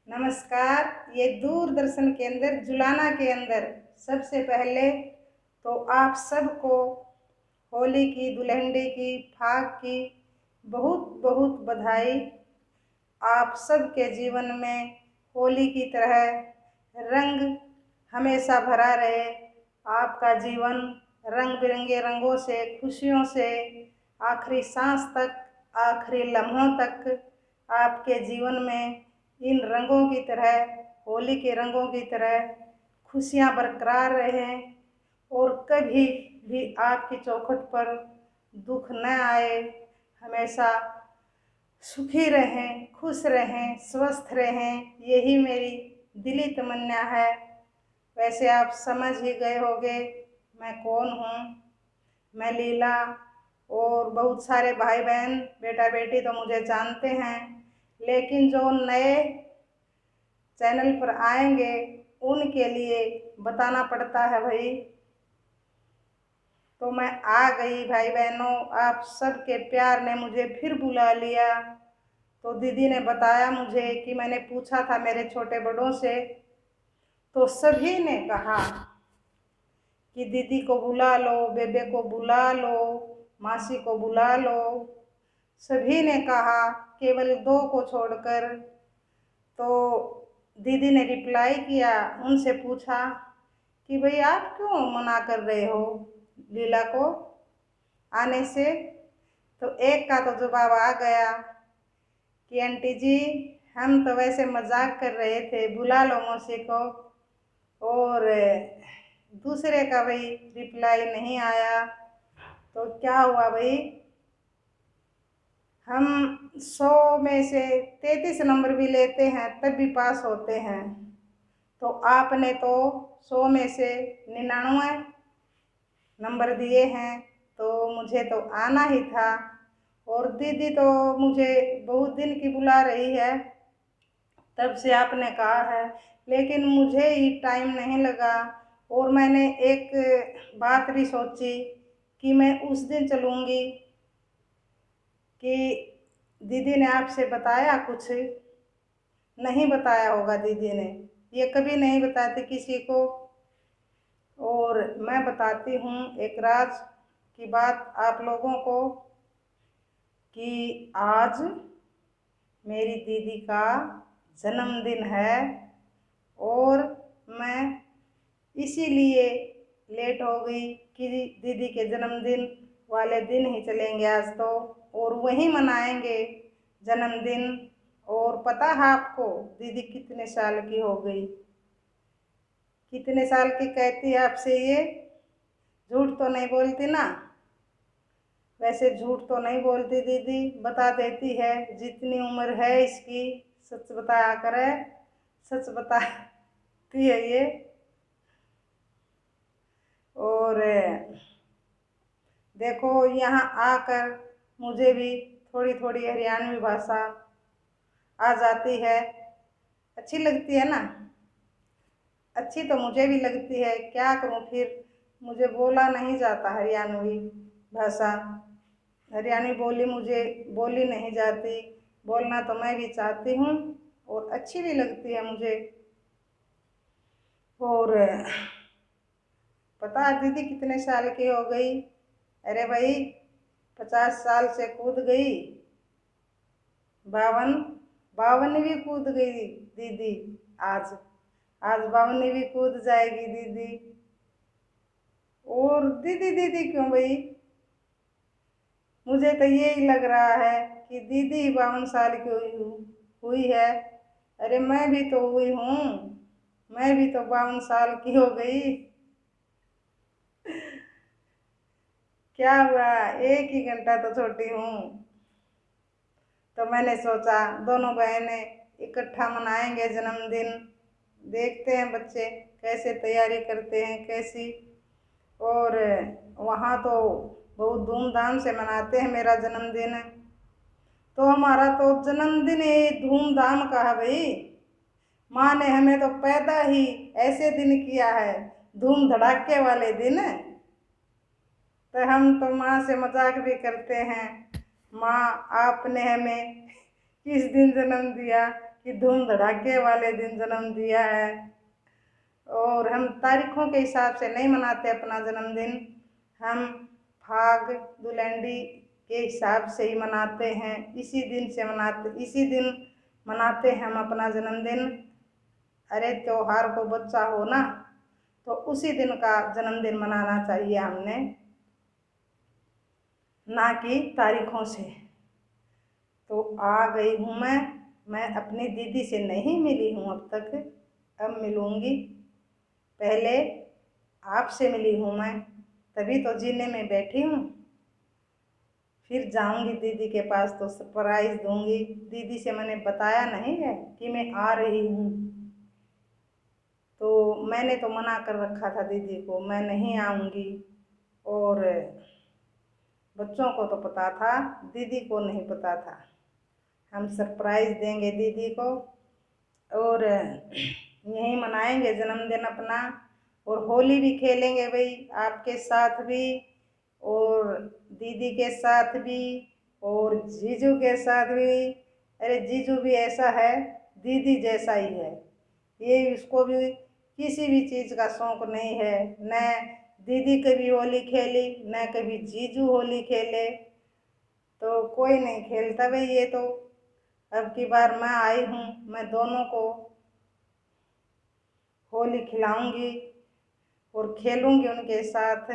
नमस्कार। ये दूरदर्शन के अंदर जुलाना के अंदर सबसे पहले तो आप सबको होली की, दुल्हनडी की, फाग की बहुत बहुत बधाई। आप सबके जीवन में होली की तरह रंग हमेशा भरा रहे। आपका जीवन रंग बिरंगे रंगों से, खुशियों से आखिरी सांस तक, आखिरी लम्हों तक आपके जीवन में इन रंगों की तरह, होली के रंगों की तरह खुशियाँ बरकरार रहें और कभी भी आपकी चौखट पर दुख न आए। हमेशा सुखी रहें, खुश रहें, स्वस्थ रहें, यही मेरी दिली तमन्ना है। वैसे आप समझ ही गए होंगे मैं कौन हूँ। मैं लीला, और बहुत सारे भाई बहन, बेटा बेटी तो मुझे जानते हैं, लेकिन जो नए चैनल पर आएंगे उनके लिए बताना पड़ता है भाई। तो मैं आ गई भाई बहनों, आप सबके प्यार ने मुझे फिर बुला लिया। तो दीदी ने बताया मुझे कि मैंने पूछा था मेरे छोटे बड़ों से, तो सभी ने कहा कि दीदी को बुला लो, बेबे को बुला लो, मासी को बुला लो। सभी ने कहा केवल दो को छोड़कर। तो दीदी ने रिप्लाई किया, उनसे पूछा कि भाई आप क्यों मना कर रहे हो लीला को आने से। तो एक का तो जवाब आ गया कि आंटी जी हम तो वैसे मजाक कर रहे थे, बुला लो मौसी को। और दूसरे का भाई रिप्लाई नहीं आया। तो क्या हुआ भाई, हम 100 में से 33 नंबर भी लेते हैं तब भी पास होते हैं। तो आपने तो 100 में से 99 नंबर दिए हैं, तो मुझे तो आना ही था। और दीदी तो मुझे बहुत दिन की बुला रही है, तब से आपने कहा है, लेकिन मुझे ही टाइम नहीं लगा। और मैंने एक बात भी सोची कि मैं उस दिन चलूँगी कि दीदी ने आपसे बताया कुछ नहीं बताया होगा। दीदी ने ये कभी नहीं बताती किसी को। और मैं बताती हूँ एक राज की बात आप लोगों को कि आज मेरी दीदी का जन्मदिन है और मैं इसीलिए लेट हो गई कि दीदी के जन्मदिन वाले दिन ही चलेंगे आज तो, और वहीं मनाएंगे जन्मदिन। और पता है आपको दीदी कितने साल की हो गई? कितने साल की कहती है आपसे ये? झूठ तो नहीं बोलती ना? वैसे झूठ तो नहीं बोलती दीदी, बता देती है जितनी उम्र है इसकी, सच बताया करे, सच बताती है ये। और देखो यहाँ आकर मुझे भी थोड़ी थोड़ी हरियाणवी भाषा आ जाती है। अच्छी लगती है ना? अच्छी तो मुझे भी लगती है, क्या करूँ फिर, मुझे बोला नहीं जाता हरियाणवी भाषा। हरियाणवी बोली मुझे बोली नहीं जाती। बोलना तो मैं भी चाहती हूँ और अच्छी भी लगती है मुझे। और पता है दीदी कितने साल की हो गई? अरे भाई 50 साल से कूद गई, 52वीं कूद गई दीदी। आज आज 52वीं कूद जाएगी दीदी। और दीदी दीदी क्यों भाई? मुझे तो यही लग रहा है कि दीदी 52 साल की हुई है। अरे मैं भी तो हुई हूँ, मैं भी तो 52 साल की हो गई। क्या हुआ, एक ही घंटा तो छोटी हूँ। तो मैंने सोचा दोनों बहनें इकट्ठा मनाएंगे जन्मदिन। देखते हैं बच्चे कैसे तैयारी करते हैं, कैसी। और वहाँ तो बहुत धूमधाम से मनाते हैं मेरा जन्मदिन। तो हमारा तो जन्मदिन ही धूमधाम का है भाई। माँ ने हमें तो पैदा ही ऐसे दिन किया है, धूम धड़ाके वाले दिन। तो हम तो माँ से मजाक भी करते हैं, माँ आपने हमें किस दिन जन्म दिया कि धूम धड़ाके वाले दिन जन्म दिया है। और हम तारीखों के हिसाब से नहीं मनाते अपना जन्मदिन, हम फाग दुलंडी के हिसाब से ही मनाते हैं। इसी दिन मनाते हैं हम अपना जन्मदिन। अरे त्योहार को बच्चा हो ना, तो उसी दिन का जन्मदिन मनाना चाहिए हमने, ना कि तारीखों से। तो आ गई हूँ मैं अपनी दीदी से नहीं मिली हूँ अब तक, अब मिलूँगी। पहले आपसे मिली हूँ मैं, तभी तो जीने में बैठी हूँ। फिर जाऊँगी दीदी के पास तो सरप्राइज़ दूँगी। दीदी से मैंने बताया नहीं है कि मैं आ रही हूँ, तो मैंने तो मना कर रखा था दीदी को, मैं नहीं आऊँगी। और बच्चों को तो पता था, दीदी को नहीं पता था। हम सरप्राइज़ देंगे दीदी को और यहीं मनाएंगे जन्मदिन अपना। और होली भी खेलेंगे भाई, आपके साथ भी और दीदी के साथ भी और जीजू के साथ भी। अरे जीजू भी ऐसा है, दीदी जैसा ही है, ये इसको भी किसी भी चीज़ का शौक नहीं है। न दीदी कभी होली खेली, न कभी जीजू होली खेले, तो कोई नहीं खेलता भाई। ये तो अब की बार मैं आई हूँ, मैं दोनों को होली खिलाऊंगी और खेलूंगी उनके साथ।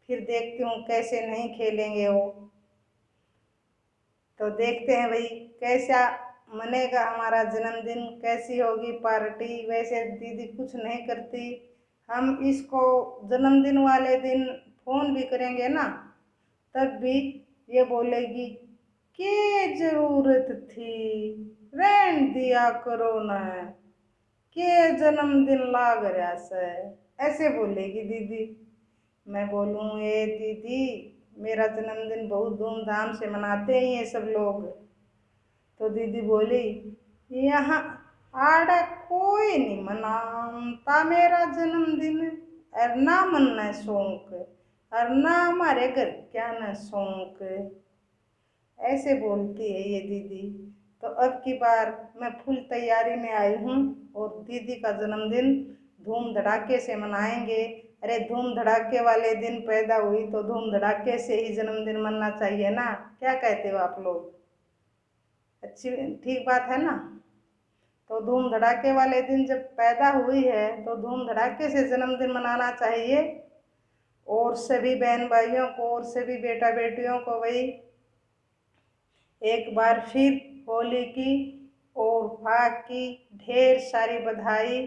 फिर देखती हूँ कैसे नहीं खेलेंगे वो, तो देखते हैं भाई कैसा मनेगा हमारा जन्मदिन, कैसी होगी पार्टी। वैसे दीदी कुछ नहीं करती, हम इसको जन्मदिन वाले दिन फ़ोन भी करेंगे ना, तब भी ये बोलेगी के जरूरत थी, रहन दिया करो ना, के जन्मदिन लाग रहा से, ऐसे बोलेगी दीदी। मैं बोलूँ ए दीदी, मेरा जन्मदिन बहुत धूमधाम से मनाते हैं ये सब लोग। तो दीदी बोली यहाँ आड़ा कोई नहीं मनाता मेरा जन्मदिन, और ना मनना शौक, और ना हमारे घर क्या न शौक, ऐसे बोलती है ये दीदी। तो अब की बार मैं फुल तैयारी में आई हूँ और दीदी का जन्मदिन धूम धड़ाके से मनाएंगे। अरे धूम धड़ाके वाले दिन पैदा हुई तो धूम धड़ाके से ही जन्मदिन मनाना चाहिए ना, क्या कहते हो आप लोग? अच्छी ठीक बात है ना। तो धूम धड़ाके वाले दिन जब पैदा हुई है तो धूम धड़ाके से जन्मदिन मनाना चाहिए। और सभी बहन भाइयों को और सभी बेटा बेटियों को वही एक बार फिर होली की और फाग की ढेर सारी बधाई।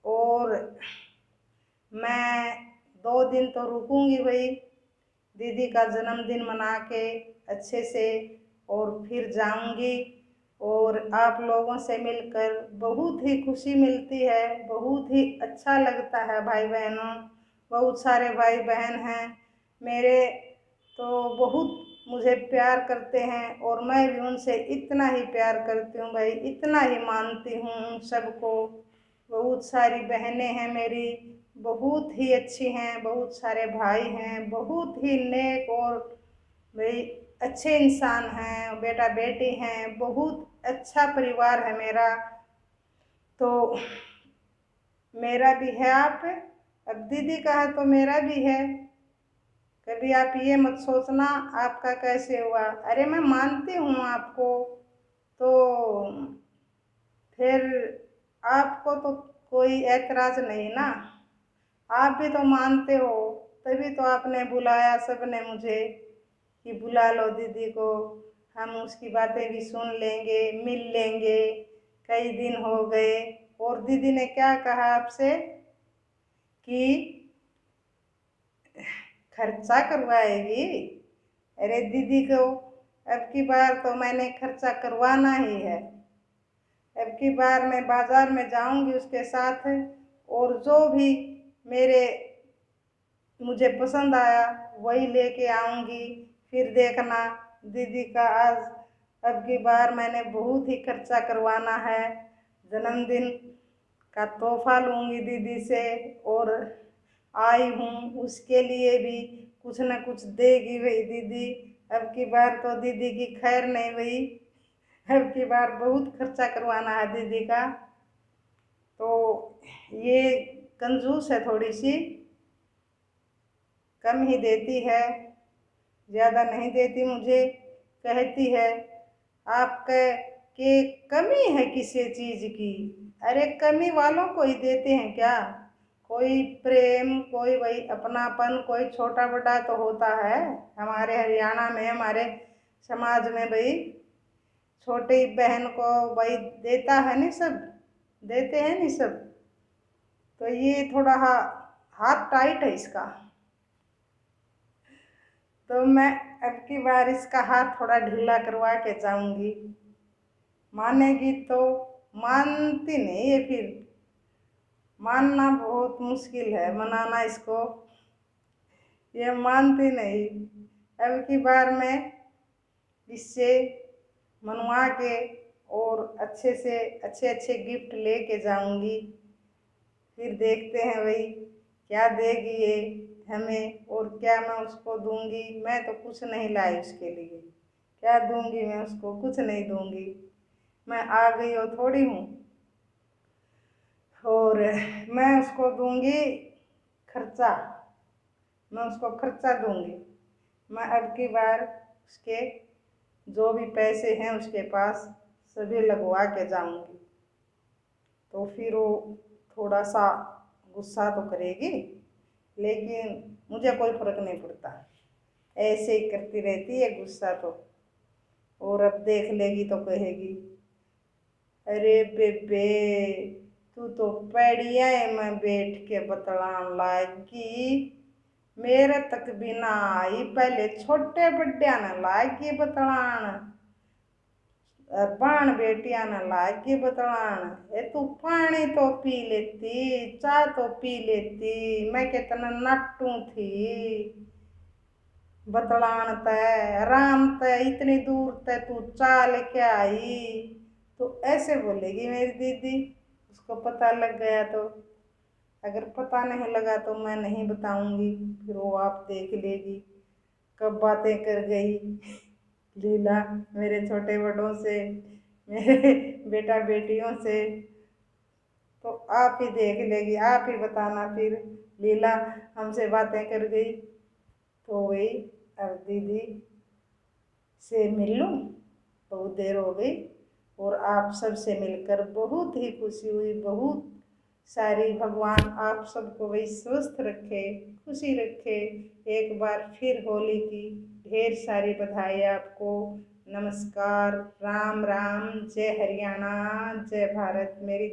और मैं 2 दिन तो रुकूंगी भाई दीदी का जन्मदिन मना के अच्छे से, और फिर जाऊंगी। और आप लोगों से मिलकर बहुत ही खुशी मिलती है, बहुत ही अच्छा लगता है भाई बहनों। बहुत सारे भाई बहन हैं मेरे, तो बहुत मुझे प्यार करते हैं और मैं भी उनसे इतना ही प्यार करती हूँ भाई, इतना ही मानती हूँ उन सबको। बहुत सारी बहनें हैं मेरी, बहुत ही अच्छी हैं, बहुत सारे भाई हैं, बहुत ही नेक और भाई अच्छे इंसान हैं, बेटा बेटी हैं, बहुत अच्छा परिवार है मेरा। तो मेरा भी है आप, अब दीदी का है तो मेरा भी है। कभी आप ये मत सोचना आपका कैसे हुआ, अरे मैं मानती हूँ आपको, तो फिर आपको तो कोई ऐतराज़ नहीं ना, आप भी तो मानते हो, तभी तो आपने बुलाया सबने मुझे कि बुला लो दीदी को, हम उसकी बातें भी सुन लेंगे, मिल लेंगे, कई दिन हो गए। और दीदी ने क्या कहा आपसे कि खर्चा करवाएगी? अरे दीदी को अब की बार तो मैंने खर्चा करवाना ही है। अब की बार मैं बाज़ार में जाऊंगी उसके साथ, और जो भी मेरे मुझे पसंद आया वही लेके आऊंगी। फिर देखना दीदी का आज अब की बार मैंने बहुत ही खर्चा करवाना है, जन्मदिन का तोहफा लूँगी दीदी से। और आई हूँ उसके लिए भी कुछ न कुछ देगी वही दीदी। अब की बार तो दीदी की खैर नहीं हुई, अब की बार बहुत खर्चा करवाना है दीदी का। तो ये कंजूस है, थोड़ी सी कम ही देती है, ज़्यादा नहीं देती मुझे। कहती है आपके के कमी है किसी चीज़ की। अरे कमी वालों को ही देते हैं क्या? कोई प्रेम, कोई वही अपनापन, कोई छोटा बड़ा तो होता है। हमारे हरियाणा में, हमारे समाज में भाई छोटी बहन को भाई देता है नहीं, सब देते हैं नहीं सब। तो ये थोड़ा हाथ टाइट है इसका। तो मैं अब की बार इसका हाथ थोड़ा ढीला करवा के जाऊंगी। मानेगी तो, मानती नहीं है फिर। मानना बहुत मुश्किल है, मनाना इसको। ये मानती नहीं। अब की बार मैं इससे मनवा के और अच्छे से अच्छे अच्छे गिफ्ट लेके जाऊंगी। फिर देखते हैं भाई क्या देगी ये हमें और क्या मैं उसको दूंगी। मैं तो कुछ नहीं लाई उसके लिए, क्या दूंगी मैं उसको? कुछ नहीं दूंगी। मैं आ गई हो थोड़ी हूँ। और मैं उसको दूंगी खर्चा, मैं उसको खर्चा दूंगी। मैं अब की बार उसके जो भी पैसे हैं उसके पास सभी लगवा के जाऊंगी। तो फिर वो थोड़ा सा गुस्सा तो करेगी, लेकिन मुझे कोई फर्क नहीं पड़ता। ऐसे ही करती रहती है गुस्सा तो। और अब देख लेगी तो कहेगी अरे बेबे तू तो पैड़िया में बैठ के बतलान लागी, मेरे तक भी ना आई। पहले छोटे बड्डिया ने लागी बतलान, बाण बेटिया ने लागी बतलान। ए तू पानी तो पी लेती, चाय तो पी लेती, मैं कितना नट्टू थी बतलान तय। आराम तय इतनी दूर तय तू चाल लेके आई। तो ऐसे बोलेगी मेरी दीदी। उसको पता लग गया तो। अगर पता नहीं लगा तो मैं नहीं बताऊंगी, फिर वो आप देख लेगी कब बातें कर गई लीला मेरे छोटे बड़ों से, मेरे बेटा बेटियों से। तो आप ही देख लेगी, आप ही बताना फिर लीला हमसे बातें कर गई। तो वही अब दीदी से मिल लूँ, बहुत देर हो गई। और आप सबसे मिलकर बहुत ही खुशी हुई, बहुत सारी। भगवान आप सबको वही स्वस्थ रखे, खुशी रखे। एक बार फिर होली की ढेर सारी बधाई आपको। नमस्कार, राम राम, जय हरियाणा, जय भारत। मेरी